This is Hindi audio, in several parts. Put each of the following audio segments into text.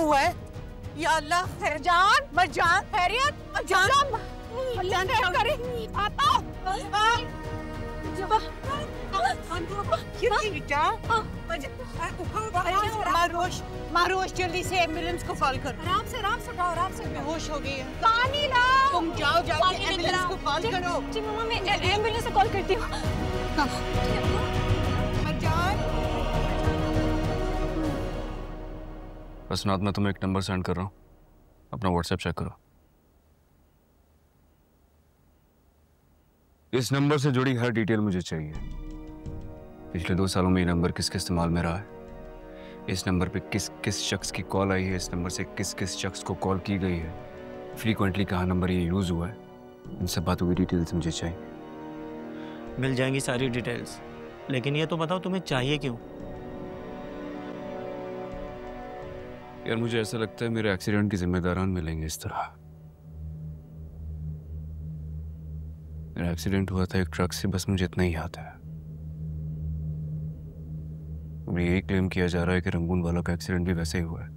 हुआ है? या अल्लाह, जान, मरजान, खैरियत, जान, जान करे पापा। मारोश, जल्दी से एम्बुलेंस को कॉल करो। आराम से उठाओ, आराम से। बेहोश हो गई है। पानी लाओ। तुम जाओ, जाके एम्बुलेंस को कॉल करो। जी मम्मा, मैं एम्बुलेंस से कॉल करती हूँ। हसनात, मैं तुम्हें एक नंबर सेंड कर रहा हूँ, अपना व्हाट्सएप चेक करो। इस नंबर से जुड़ी हर डिटेल मुझे चाहिए। पिछले 2 सालों में ये नंबर किसके इस्तेमाल में रहा है, इस नंबर पे किस किस शख्स की कॉल आई है, इस नंबर से किस किस शख्स को कॉल की गई है, फ्रीक्वेंटली कहाँ नंबर ये यूज हुआ है, इन सब बातों की डिटेल्स मुझे चाहिए। मिल जाएंगी सारी डिटेल्स, लेकिन ये तो बताओ तुम्हें चाहिए क्यों? यार मुझे ऐसा लगता है मेरे एक्सीडेंट के जिम्मेदारान मिलेंगे इस तरह। मेरा एक्सीडेंट हुआ था एक ट्रक से, बस मुझे इतना ही याद है। मुझे यही क्लेम किया जा रहा है कि रंगून वालों का एक्सीडेंट भी वैसे ही हुआ है।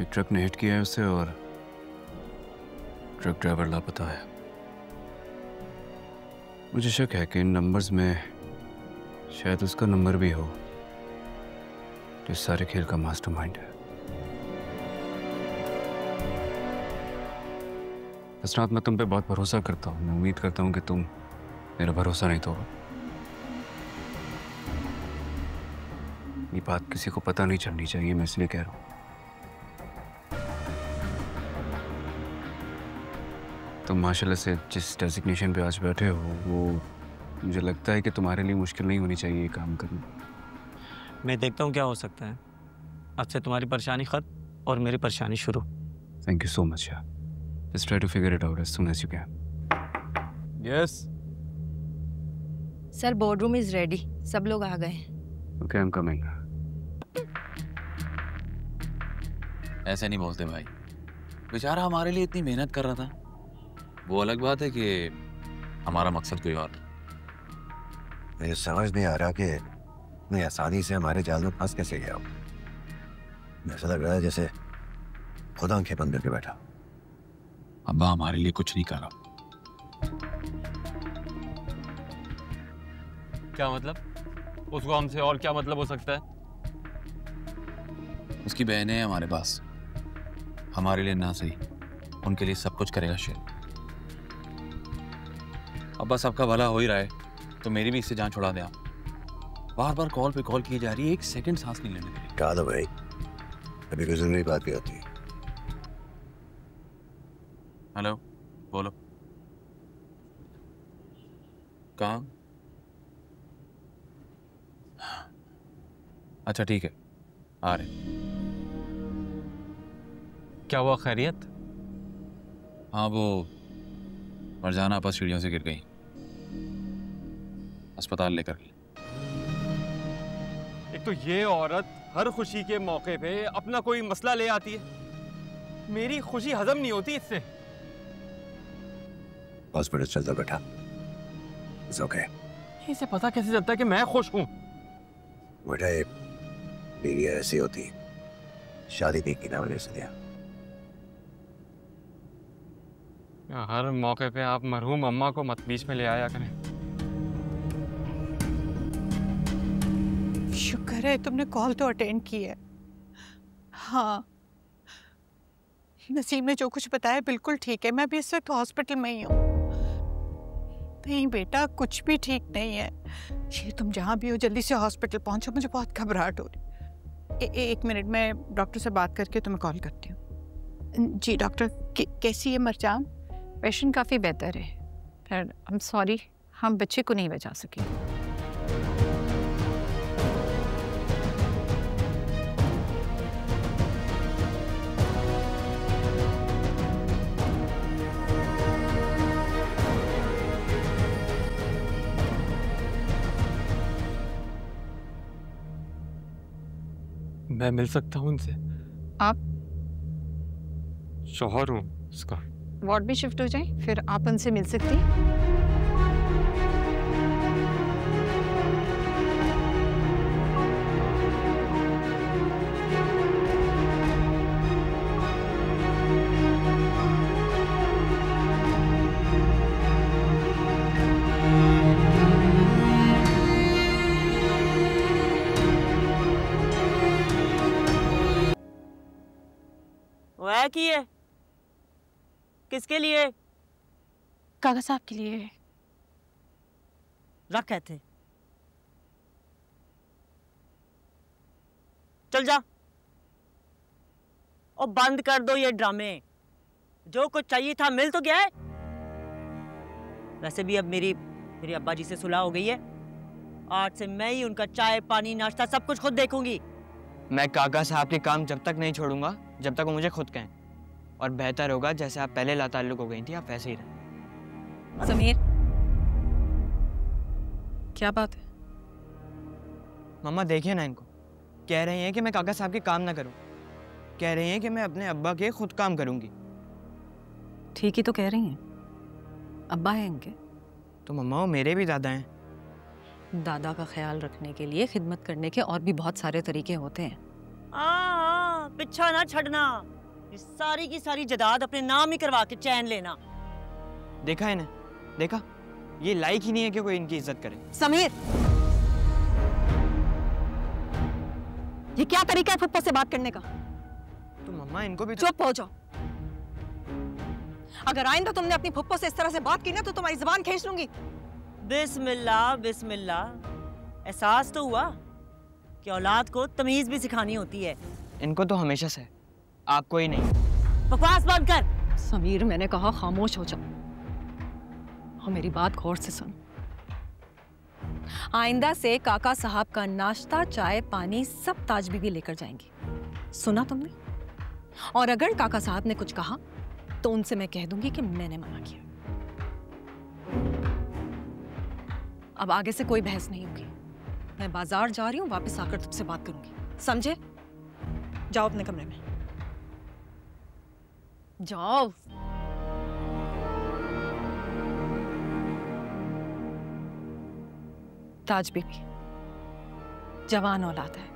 एक ट्रक ने हिट किया है उसे और ट्रक ड्राइवर लापता है। मुझे शक है कि इन नंबर्स में शायद उसका नंबर भी हो जो इस सारे खेल का मास्टरमाइंड है। हसनात, मैं तुम पे बहुत भरोसा करता हूँ। मैं उम्मीद करता हूँ कि तुम मेरा भरोसा नहीं तोड़ो। ये बात किसी को पता नहीं चलनी चाहिए, मैं इसलिए कह रहा हूँ। तुम माशाल्लाह से जिस डेजिग्नेशन पे आज बैठे हो, वो मुझे लगता है कि तुम्हारे लिए मुश्किल नहीं होनी चाहिए ये काम करना। मैं देखता हूँ क्या हो सकता है। अब से तुम्हारी परेशानी खत्म और मेरी परेशानी शुरू। थैंक यू सो मच यार। Just try to figure it out as soon as you can. Yes. Sir, boardroom is ready, सब लोग आ गए। Okay, I'm coming. ऐसे नहीं बोलते भाई, बेचारा हमारे लिए इतनी मेहनत कर रहा था। वो अलग बात है कि हमारा मकसद कोई और। मुझे समझ नहीं आ रहा कि इतनी आसानी से हमारे जाल में फंस कैसे गया। ऐसा लग रहा है जैसे खुद आंखें बंद करके बैठा। अब्बा हमारे लिए कुछ नहीं कर रहा। क्या मतलब? उसको हमसे और क्या मतलब हो सकता है? उसकी बहनें हैं हमारे पास, हमारे लिए ना सही, उनके लिए सब कुछ करेगा शेर। अब बस सबका भला हो ही रहा है तो मेरी भी इससे जान छुड़ा दे आप। बार बार कॉल पे कॉल की जा रही है, एक सेकंड सांस नहीं लेने दे रही। कहा दो भाई, अभी कोई जरूरी बात भी होती है। हेलो, बोलो। कहाँ? अच्छा ठीक है, आ रहे। क्या हुआ, खैरियत? हाँ, वो मरजाना आपस सीढ़ियों से गिर गई, अस्पताल लेकर गई। एक तो ये औरत हर खुशी के मौके पे अपना कोई मसला ले आती है। मेरी खुशी हजम नहीं होती इससे। हॉस्पिटल चलता बेटा। It's okay. इसे पता कैसे चलता है कि मैं खुश हूँ? बेटा ये बीवियां ऐसी होती, शादी नहीं की ना वजह से दिया। हर मौके पे आप मरहूम अम्मा को मत बीच में ले आया करें। शुक्र है तुमने कॉल तो अटेंड की है। हाँ, नसीम ने जो कुछ बताया बिल्कुल ठीक है। मैं भी इस वक्त हॉस्पिटल में ही हूँ। नहीं बेटा, कुछ भी ठीक नहीं है। ये तुम जहाँ भी हो जल्दी से हॉस्पिटल पहुँचो, मुझे बहुत घबराहट हो रही। एक मिनट, मैं डॉक्टर से बात करके तुम्हें कॉल करती हूँ। जी डॉक्टर, कैसी है मरजान? पेशेंट काफ़ी बेहतर है, पर आई एम सॉरी हम बच्चे को नहीं बचा सके। मैं मिल सकता हूँ उनसे? आप? शौहर हूँ उसका। वार्ड में शिफ्ट हो जाए, फिर आप उनसे मिल सकती हैं। रखी है? किसके लिए? काका साहब के लिए। रख कहते। चल जा और बंद कर दो ये ड्रामे। जो कुछ चाहिए था मिल तो गया है। वैसे भी अब मेरे अब्बा जी से सुलह हो गई है। आज से मैं ही उनका चाय पानी नाश्ता सब कुछ खुद देखूंगी। मैं काका साहब के काम जब तक नहीं छोड़ूंगा जब तक वो मुझे खुद कहें, और बेहतर होगा जैसे आप पहले लाताल्लुक हो गई थी आप वैसे ही रहें। समीर, क्या बात है? मम्मा देखिए ना इनको, कह रही हैं कि मैं काका साहब के काम ना करूं, कह रही हैं कि मैं अपने अब्बा के खुद काम करूंगी। ठीक ही तो कह रही हैं, अब्बा है इनके। तो मम्मा वो मेरे भी दादा हैं। दादा का ख्याल रखने के लिए खिदमत करने के और भी बहुत सारे तरीके होते हैं। पीछा ना छड़ना, इस सारी की सारी जायदाद अपने नाम ही करवा के चैन लेना। देखा इन्हें, देखा, ये लायक ही नहीं है कि कोई इनकी इज्जत करे। समीर, ये क्या तरीका है फुप्पो से बात करने का? तो मम्मा इनको भी चुप हो जाओ। अगर आइंदा तुमने अपनी फुप्पो से इस तरह से बात की ना तो तुम्हारी जुबान खींच लूंगी। बिस्मिल्लाह बिस्मिल्लाह। एहसास तो हुआ कि औलाद को तमीज भी सिखानी होती है। इनको तो हमेशा से, आपको ही नहीं। बकवास बंद कर। समीर, मैंने कहा खामोश हो जाओ और मेरी बात गौर से सुन। आइंदा से काका साहब का नाश्ता चाय पानी सब ताज बीबी लेकर जाएंगी, सुना तुमने? और अगर काका साहब ने कुछ कहा तो उनसे मैं कह दूंगी कि मैंने मना किया। अब आगे से कोई बहस नहीं होगी। मैं बाजार जा रही हूँ, वापस आकर तुमसे बात करूंगी, समझे? जाओ अपने कमरे में जाओ। ताज बीबी जवान औलाद है,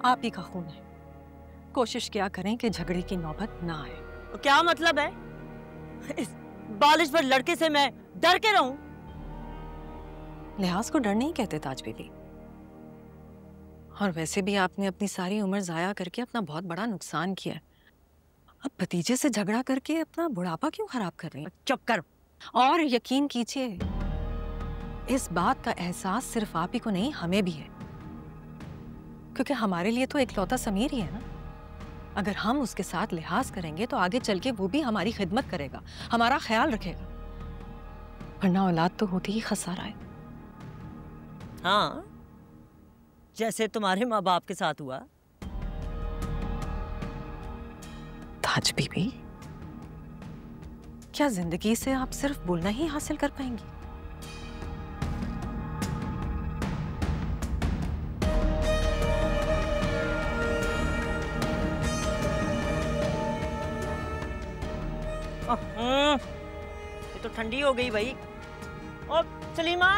आप ही का खून है। कोशिश क्या करें कि झगड़े की नौबत ना आए। तो क्या मतलब है? इस बालिश पर लड़के से मैं डर के रहूं? लिहाज को डर नहीं कहते ताज बीबी। और वैसे भी आपने अपनी सारी उम्र जाया करके अपना बहुत बड़ा नुकसान किया है। अब भतीजे से झगड़ा करके अपना बुढ़ापा क्यों खराब कर रही हैं? चुप कर। और यकीन कीजिए, इस बात का एहसास सिर्फ आप ही को नहीं, हमें भी है, क्योंकि हमारे लिए तो इकलौता समीर ही है ना। अगर हम उसके साथ लिहाज करेंगे तो आगे चल के वो भी हमारी खिदमत करेगा, हमारा ख्याल रखेगा, वरना औलाद तो होती ही खसारा है। हाँ, जैसे तुम्हारे माँ बाप के साथ हुआ। ताज बीबी, क्या जिंदगी से आप सिर्फ बोलना ही हासिल कर पाएंगी? ये तो ठंडी हो गई भाई। और सलीमा,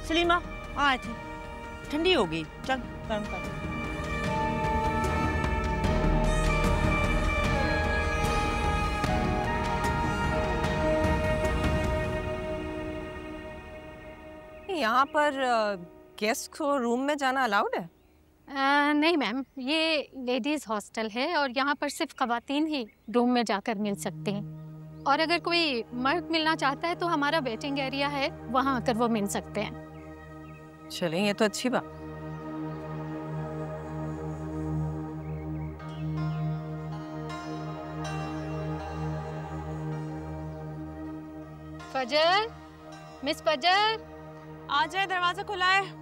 सलीमा आए थे, ठंडी हो गई, चल गर्म कर। यहाँ पर गेस्ट को रूम में जाना अलाउड है? नहीं मैम, ये लेडीज़ हॉस्टल है और यहाँ पर सिर्फ ख़वातीन ही रूम में जाकर मिल सकती हैं। और अगर कोई मर्द मिलना चाहता है तो हमारा वेटिंग एरिया है, वहाँ आकर वो मिल सकते हैं। चलें, ये तो अच्छी बात। फजर, मिस फजर, आ जाए, दरवाजा खुला है।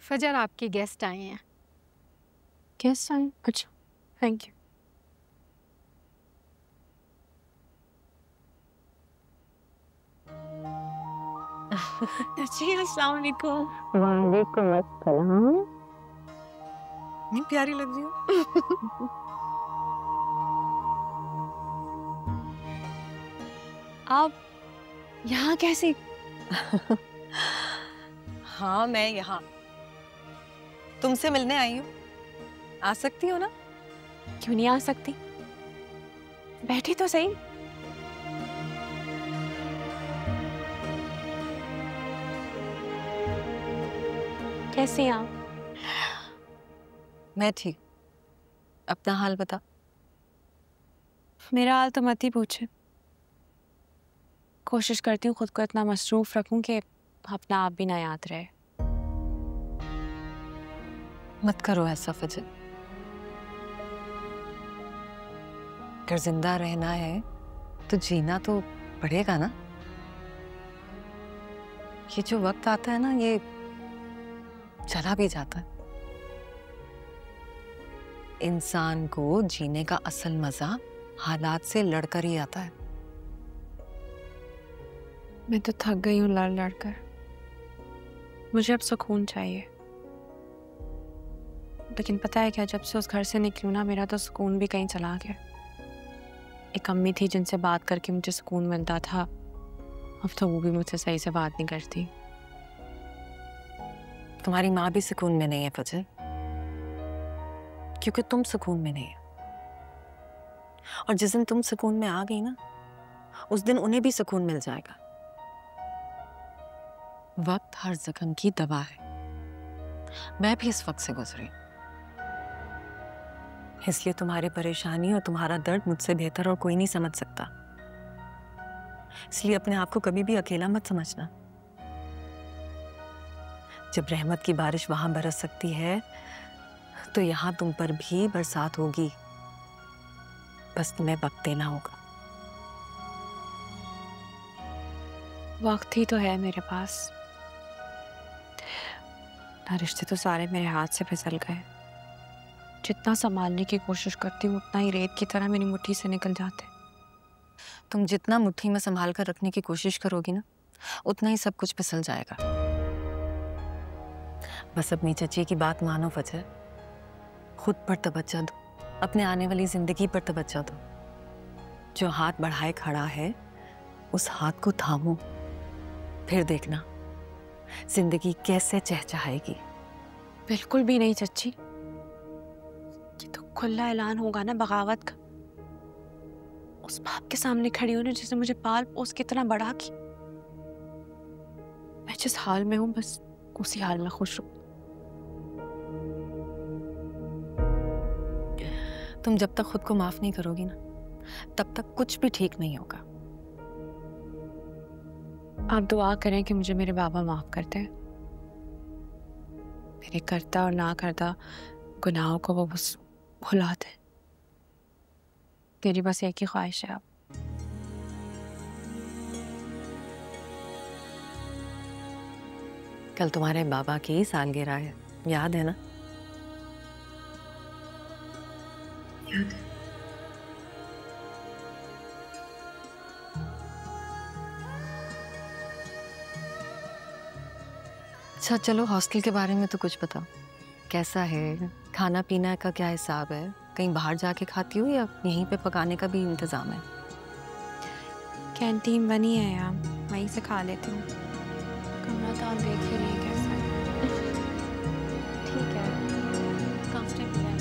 फजर आपके गेस्ट आए हैं। गेस्ट आए? अच्छा, थैंक यू। जी अस्सलाम वालेकुम। वालेकुम अस्सलाम। नहीं प्यारी लग रही हो। आप यहाँ कैसे? हाँ, मैं यहाँ तुमसे मिलने आई हूँ। आ सकती हो ना? क्यों नहीं आ सकती? बैठी तो सही। कैसे हैं आप? मैं ठीक। अपना हाल बता। मेरा हाल तो मत ही पूछे। कोशिश करती हूँ खुद को इतना मसरूफ रखूं कि अपना आप भी ना याद रहे। मत करो ऐसा फजल। अगर जिंदा रहना है तो जीना तो पड़ेगा ना। ये जो वक्त आता है ना, ये चला भी जाता है। इंसान को जीने का असल मजा हालात से लड़कर ही आता है। मैं तो थक गई हूँ लड़ लड़ कर। मुझे अब सुकून चाहिए। लेकिन पता है क्या, जब से उस घर से निकलूँ ना, मेरा तो सुकून भी कहीं चला गया। एक अम्मी थी जिनसे बात करके मुझे सुकून मिलता था, अब तो वो भी मुझसे सही से बात नहीं करती। तुम्हारी माँ भी सुकून में नहीं है फजल, क्योंकि तुम सुकून में नहीं है। और जिस दिन तुम सुकून में आ गई ना, उस दिन उन्हें भी सुकून मिल जाएगा। वक्त हर जख्म की दवा है। मैं भी इस वक्त से गुजरी, इसलिए तुम्हारी परेशानी और तुम्हारा दर्द मुझसे बेहतर और कोई नहीं समझ सकता। इसलिए अपने आप को कभी भी अकेला मत समझना। जब रहमत की बारिश वहां बरस सकती है, तो यहां तुम पर भी बरसात होगी। बस तुम्हें वक्त देना होगा। वक्त ही तो है मेरे पास। ना रिश्ते तो सारे मेरे हाथ से फिसल गए। जितना संभालने की कोशिश करती हूँ, उतना ही रेत की तरह मेरी मुट्ठी से निकल जाते। तुम जितना मुट्ठी में संभाल कर रखने की कोशिश करोगी ना, उतना ही सब कुछ फिसल जाएगा। बस अपनी चची की बात मानो फजल। खुद पर तवज्जो दो, अपने आने वाली जिंदगी पर तवज्जो दो। जो हाथ बढ़ाए खड़ा है, उस हाथ को थामो। फिर देखना जिंदगी कैसे चहचहाएगी। बिल्कुल भी नहीं चच्ची। ये तो खुला ऐलान होगा ना बगावत का। उस बाप के सामने खड़ी हूँ ना, जिसने मुझे पाल पोस के इतना बड़ा की। मैं जिस हाल में हूँ, बस उसी हाल में खुश हूँ। तुम जब तक खुद को माफ नहीं करोगी ना, तब तक कुछ भी ठीक नहीं होगा। आप दुआ करें कि मुझे मेरे बाबा माफ करते हैं। मेरे करता और ना करता गुनाहों को वो बस भुला दे। तेरी बस एक ही ख्वाहिश है अब। कल तुम्हारे बाबा की सालगिरह है, याद है ना? याद है। अच्छा चलो, हॉस्टल के बारे में तो कुछ बताओ। कैसा है? खाना पीना का क्या हिसाब है? कहीं बाहर जाके खाती हो या यहीं पे पकाने का भी इंतजाम है? कैंटीन बनी है यार, वहीं से खा लेती हूँ। कमरा तो आप देख ही नहीं कैसा है। ठीक है, कंफर्टेबल है।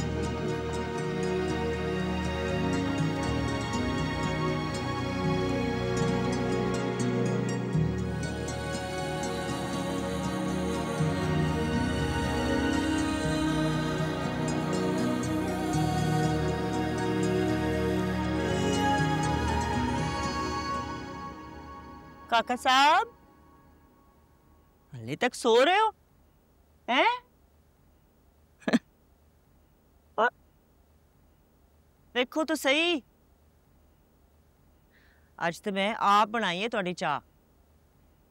काका साहब, हाले तक सो रहे हो हैं? और देखो तो सही, आज तो मैं आप बनाई है थोड़ी चाह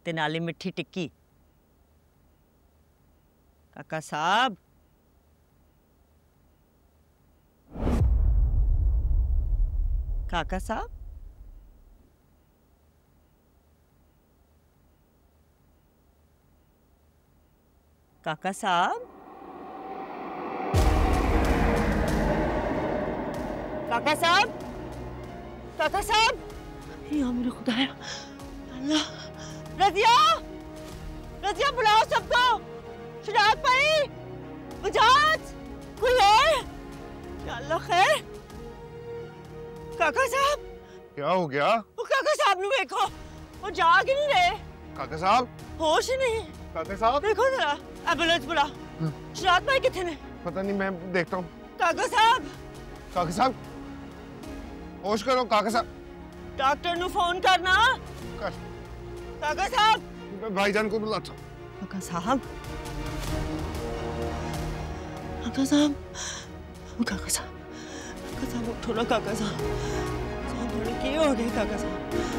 ते नाले मिठी टिक्की। काका साहब, काका साहब, काका साहब, काका साहब, काका साहब, या मेरे खुदाया, अल्लाह, रजिया, रजिया बुलाओ सबको, शराब भाई, मुजाज, कोई है? या अल्लाह खैर, काका साहब, क्या हो गया? वो काका साहब ने देखो, वो जाग ही नहीं रहे। काका साहब, होश ही नहीं। काका साहब, देखो जरा, एम्बुलेंस बुला। शराब भाई कितने ने? पता नहीं, मैं देखता हूँ। काका साहब, काका साहब, होश करो काका साहब। डॉक्टर नु फोन करना। कर। काका साहब, मैं भाईजान को बुलाता हूँ। काका साहब, काका साहब, काका साहब, काका साहब उठो ना काका साहब। थोड़ी की हो गई काका साहब।